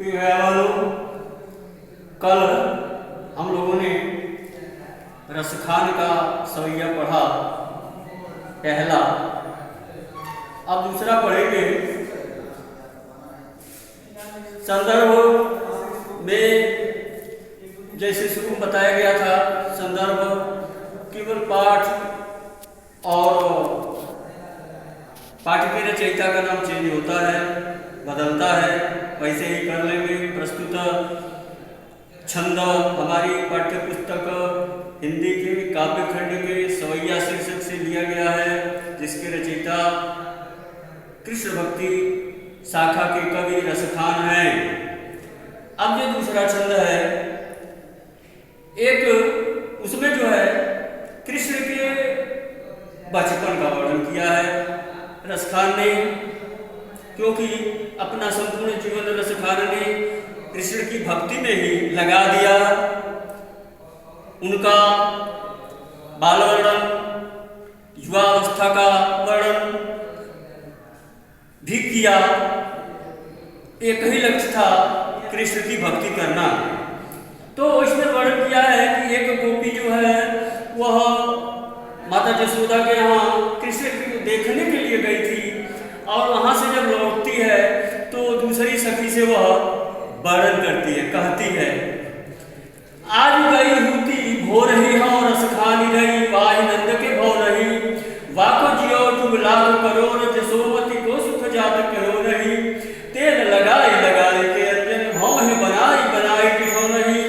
प्रिय भाइयों, कल हम लोगों ने रसखान का सवैया पढ़ा पहला। अब दूसरा पढ़ेंगे। संदर्भ में जैसे शुरू में बताया गया था, संदर्भ केवल पाठ और पाठ के रचयिता का नाम चेंज होता है, बदलता है, वैसे ही कर लेंगे। प्रस्तुत छंद हमारी पाठ्य पुस्तक हिंदी के काव्यखंड के सवैया शीर्षक से लिया गया है, जिसके रचयिता कृष्ण भक्ति शाखा के कवि रसखान हैं। अब जो दूसरा छंद है, एक उसमें जो है कृष्ण के बचपन का वर्णन किया है रसखान ने, क्योंकि अपना संपूर्ण जीवन रसखान ने कृष्ण की भक्ति में ही लगा दिया। उनका बाल वर्णन, युवावस्था का वर्णन भी किया। एक ही लक्ष्य था, कृष्ण की भक्ति करना। तो इसमें वर्णन किया है कि एक गोपी जो है वह माता यशोदा के यहाँ कृष्ण को देखने के लिए गई थी, और वहां से जब लौटती है तो दूसरी सखी से वह वर्णन करती है, कहती है, आज गई हुती भोर ही हो रसखानी रही, वाहि नंद के भो रही, वाको जियो जुग लाख करोड़, जसोमती को सुख जात करो रही, तेल लगाई लगाई के अंजन भौ है बनाई बनाई दिखो नहीं,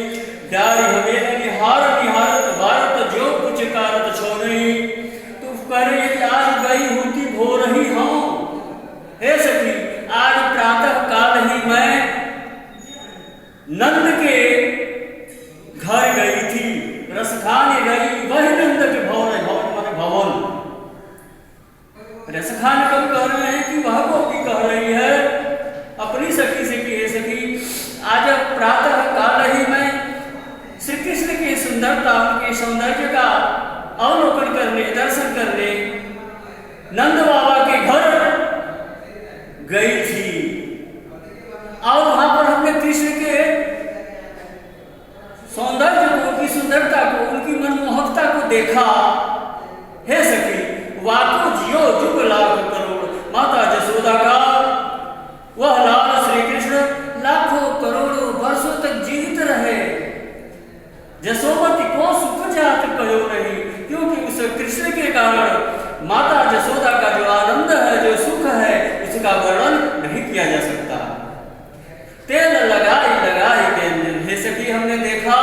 डारी हमें निहार निहारत भारत जो कुछ कारत छो नहीं, तू करे आज गई हुती भोर ही हो। हे सखी, आज प्रातः काल ही मैं नंद के घर गई थी, रसखान गई, वही नंद के भवन, भवन भवन। रसखान कब कह रहे हैं कि वह गोपी कह रही है अपनी सखी से कि हे सखी, आज प्रातः काल ही मैं श्री कृष्ण की सुंदरता, उनके सौंदर्य का अवलोकन करने, दर्शन करने नंद बाबा के घर गई थी, और वहां पर हमने कृष्ण के सौंदर्य को, उनकी सुंदरता को, उनकी मनमोहकता को देखा। हे सखी, वाको जियो जुग लाख करोड़, माता यशोदा का वह लाल श्री कृष्ण लाखों करोड़ों वर्षों तक जीवित रहे, जसोमती को सुख जात कहो नहीं, क्योंकि उस कृष्ण के कारण माता यशोदा का जो आनंद है, जो सुख है, उसका वर्णन नहीं किया जा सकता। तेल लगाई लगाई के अंजन। हे सखी, हमने देखा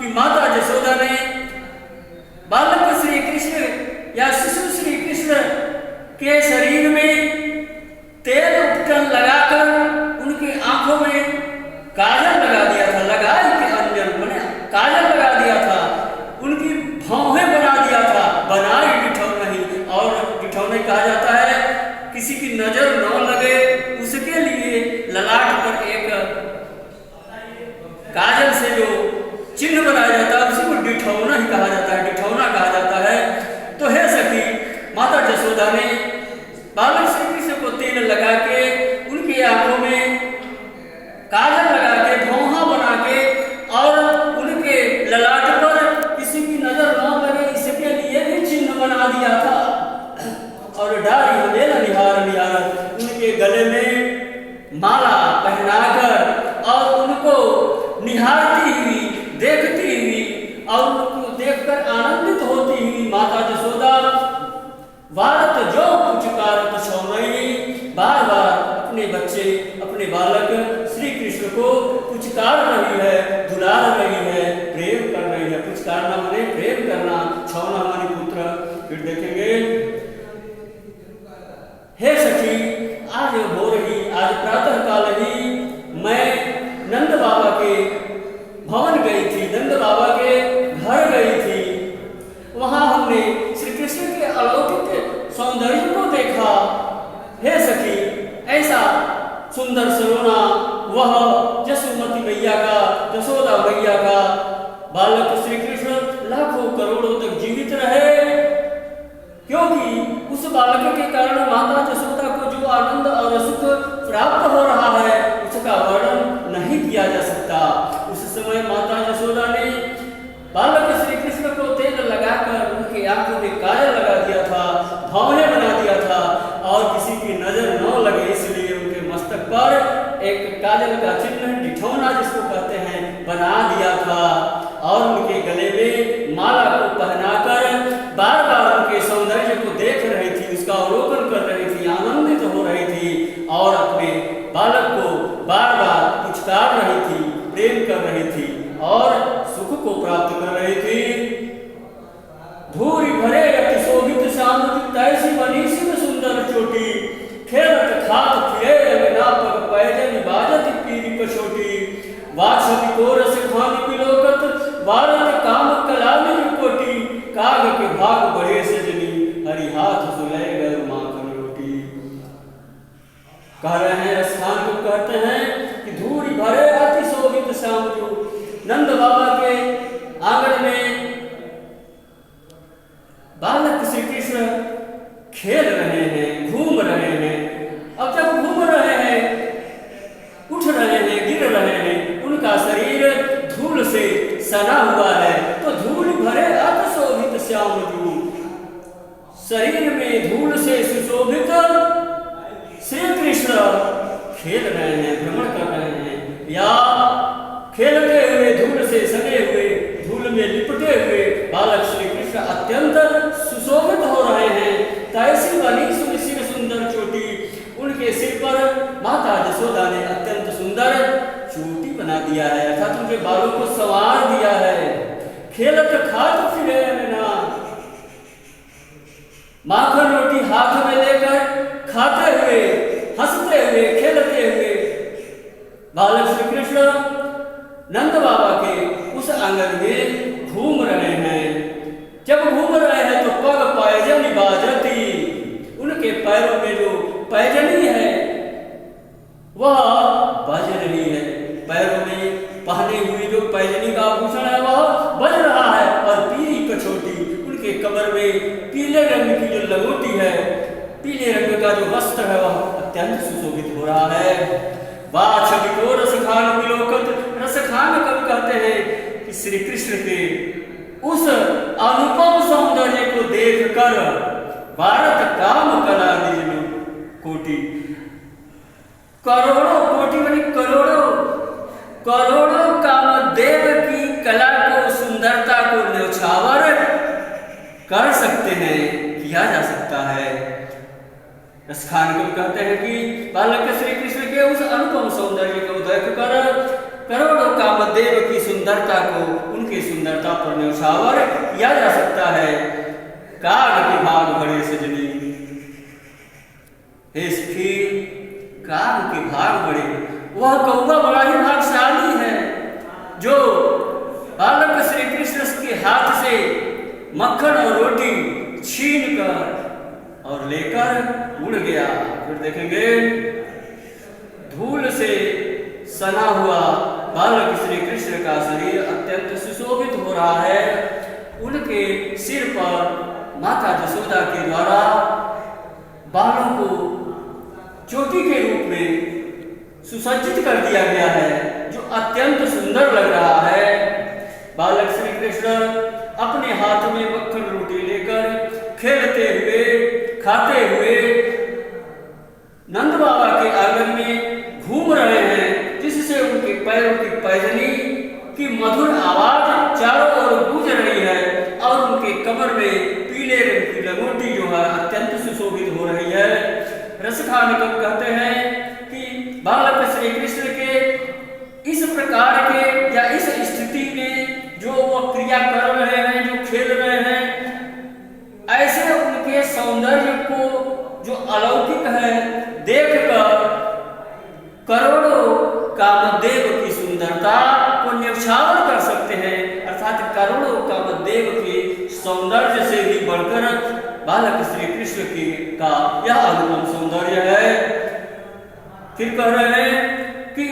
कि माता यशोदा ने बालक श्री कृष्ण या शिशु श्री कृष्ण के शरीर में तेल उपटन लगाकर उनकी आंखों में काजल लगा दिया था, लगाई के अंजन बने काजल लगा दिया था, उनकी भौहें बना दिया था, बनाई डिठौ नहीं। और डिठौ नहीं कहा जाता है किसी की नजर न लगे उसके लिए ललाट पर एक काजल से जो चिन्ह बनाया जाता है, उसी को डिठौना ही कहा जाता है, डिठौना कहा जाता है। तो हे सखी, माता यशोदा ने बालक श्री कृष्ण को तेल लगा के, उनकी आंखों में काजल लगा के, भौहा बना के, और उनके ललाट पर किसी की नजर न लगे इसके लिए भी चिन्ह बना दिया था। और डारी हमें निहार निहार, उनके गले में माला पहनाकर और उनको निहारती हुई, देखती हुई और उनको देखकर आनंदित होती हुई माता यशोदा भारत जो कुछ कारत छो नहीं, बार बार अपने बच्चे, अपने बालक श्री कृष्ण को पुचकार रही है, दुलार रही है, प्रेम कर रही है। पुचकारना माने प्रेम करना, छौना माने पुत्र। फिर देखेंगे, हे सखी, आज हो रही, आज प्रातः काल ही मैं नंद बाबा के भवन गई थी, नंद बाबा के घर गई थी, वहां हमने श्री कृष्ण के अलौकिक सौंदर्य को देखा। हे सखी, ऐसा सुंदर सरोना वह जसोमती मैया का, यशोदा मैया का बालक श्री कृष्ण लाखों करोड़ों तक जीवित रहे, क्योंकि उस बालक के कारण माता यशोदा को जो आनंद और सुख प्राप्त हो रहा है उसका वर्णन नहीं किया जा सकता। उस समय माता यशोदा ने बालक श्री कृष्ण को तेल लगाकर उनकी आंखों में काजल लगा दिया था, भौहें बना दिया था, और किसी की नजर न लगे इसलिए उनके मस्तक पर एक काजल का चिन्ह, डिठौना जिसको कहते हैं, बना दिया था, और उनके गले में माला को पहनाकर बार बार उनके सौंदर्य को देख रही थी, उसका अवलोकन कर रही थी, आनंदित हो रही थी, और अपने बालक को बार बार पुचकार रही थी, प्रेम कर रही थी और सुख को प्राप्त कर रही थी। धूरी भरे अति शोभित श्याम तैसी बनी शिव सुंदर चोटी, खेलत खात फिरे नापक पैजन बाजत पीरी कछोटी, वाछवी को रस खानी पिलोकत वारत काम कलामी कोटी, काग के भाग बढ़े सजनी हरि हाथ सुले गए माखन रोटी। कह रहे हैं, स्थान को कहते हैं कि धूरी भरे अति शोभित श्याम जो नंद बाबा के आंगन में बालक श्री कृष्ण खेल रहे हैं, घूम रहे हैं। अब जब घूम रहे हैं, उठ रहे हैं, गिर रहे हैं, उनका शरीर धूल से सना हुआ है, तो धूल भरे अति शोभित श्याम जो, शरीर में धूल से सुशोभित श्री कृष्ण खेल रहे हैं, भ्रमण कर रहे हैं, या खेलते हुए धूल से सने हुए, धूल में लिपटे हुए बालक श्री कृष्ण अत्यंत सुशोभित हो रहे हैं। तैसी बनी शिव सुंदर चोटी, उनके सिर पर माता यशोदा ने अत्यंत सुंदर चोटी बना दिया है, अर्थात उनके बालों को संवार दिया है। खेलत खात फिरे ना, माखन रोटी हाथ में लेकर खाते हुए, हंसते हुए, खेलते हुए बालक श्री कृष्ण नंद बाबा के उस आंगन में घूम रहे हैं। जब घूम रहे हैं तो पग पैजनी बाजती, उनके पैरों में जो पैजनी है वह बज रही है, पैरों में पहने हुई जो पैजनी का आभूषण है वह बज रहा है, और पीली कछोटी, उनके कमर में पीले रंग की जो लगोटी है, पीले रंग का जो वस्त्र है वह अत्यंत सुशोभित हो रहा है। वाछवी को रसखान विलोकत, रसखान कब कहते हैं कि श्री कृष्ण के उस अनुपम सौंदर्य को देखकर भारत काम कला निज कोटि, करोड़ों कोटि मानी करोड़ों, करोड़ों कामदेव की कला को, सुंदरता को न्यौछावर कर सकते हैं, किया जा सकता है। रसखान को कहते हैं कि बालक श्री कृष्ण के उस अनुपम सौंदर्य को देखकर करोड़ों कामदेव की सुंदरता को, उनकी सुंदरता पर न्यौछावर किया जा सकता है। काग के भाग बड़े सजनी, हे सखी, काग के भाग बड़े, वह कौवा बड़ा ही भाग्यशाली है जो बालक श्री कृष्ण के हाथ से मक्खन और रोटी छीन कर और लेकर उड़ गया। फिर देखेंगे, धूल से सना हुआ बालक श्री कृष्ण का शरीर अत्यंत सुशोभित हो रहा है। उनके सिर पर माता यशोदा के द्वारा बालों को चोटी के रूप में सुसज्जित कर दिया गया है, जो अत्यंत सुंदर लग रहा है। बालक श्री कृष्ण अपने हाथ में मक्खन रोटी लेकर खेलते हुए, खाते हुए नंद बाबा के आंगन में घूम रहे हैं, जिससे उनके पैरों की पैजनी की मधुर आवाज चारों ओर गूंज रही है, और उनके कमर में पीले रंग की लगोटी जो है अत्यंत सुशोभित हो रही है। रसखान कब कहते हैं कि बालक श्री कृष्ण के इस प्रकार के या इस स्थिति में जो वो क्रिया कर रहे हैं, जो खेल रहे हैं, ऐसे उनके सौंदर्य को जो अलौकिक है देखकर करोड़ों कामदेव की सुंदरता को न्यौछावर कर सकते हैं, अर्थात करोड़ों कामदेव के सौंदर्य से भी बढ़कर बालक श्री कृष्ण की का यह अनुपम सौंदर्य है। फिर कह रहे हैं कि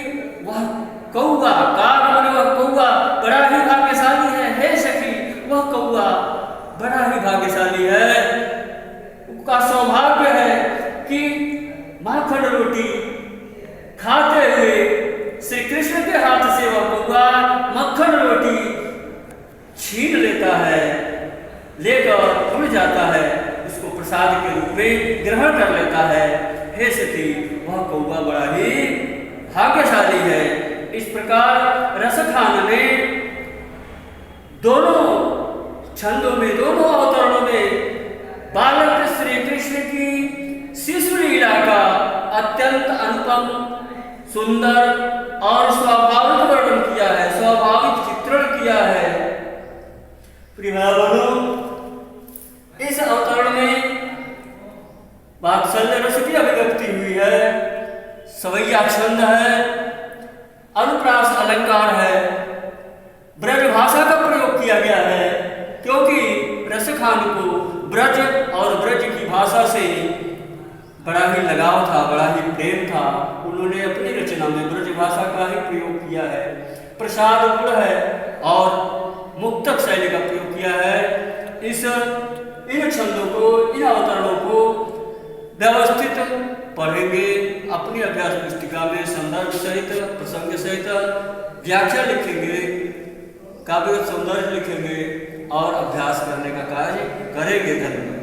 वह कौवा, काग माने वह कौवा बड़ा ही भाग्यशाली है। हे सखी, वह कौवा बड़ा ही भाग्यशाली है, उसका सौभाग्य है कि माखन रोटी खाते हुए श्री कृष्ण कृष्ण के हाथ से वह कौआ मक्खन रोटी छीन लेता है, लेकर उड़ जाता है, उसको प्रसाद के रूप में ग्रहण कर लेता है। हे सखी, वह कौआ बड़ा ही भाग्यशाली है। इस प्रकार रसखान में दोनों छंदों में, दोनों अवतरणों में बालक श्री कृष्ण की शिशु लीला का अत्यंत अनुपम, सुंदर और स्वाभाविक वर्णन किया है, स्वाभाविक चित्रण किया है। प्रिय भाइयों, इस अवतरण में वात्सल्य रस की अभिव्यक्ति हुई है, सवैया छंद है, अनुप्रास अलंकार है, ब्रज भाषा का प्रयोग किया गया है, क्योंकि रसखान को ब्रज और ब्रज की भाषा से बड़ा ही लगाव था, बड़ा ही प्रेम था। उन्होंने अपनी रचना में ब्रज भाषा का ही प्रयोग किया है। प्रसाद गुण है और मुक्तक शैली का प्रयोग किया है। इन छंदों को, इन अवतरणों को व्यवस्थित पढ़ेंगे, अपनी अभ्यास पुस्तिका में संदर्भ सहित, प्रसंग सहित व्याख्या लिखेंगे, काव्य सौंदर्य लिखेंगे और अभ्यास करने का कार्य करेंगे। धन्यवाद।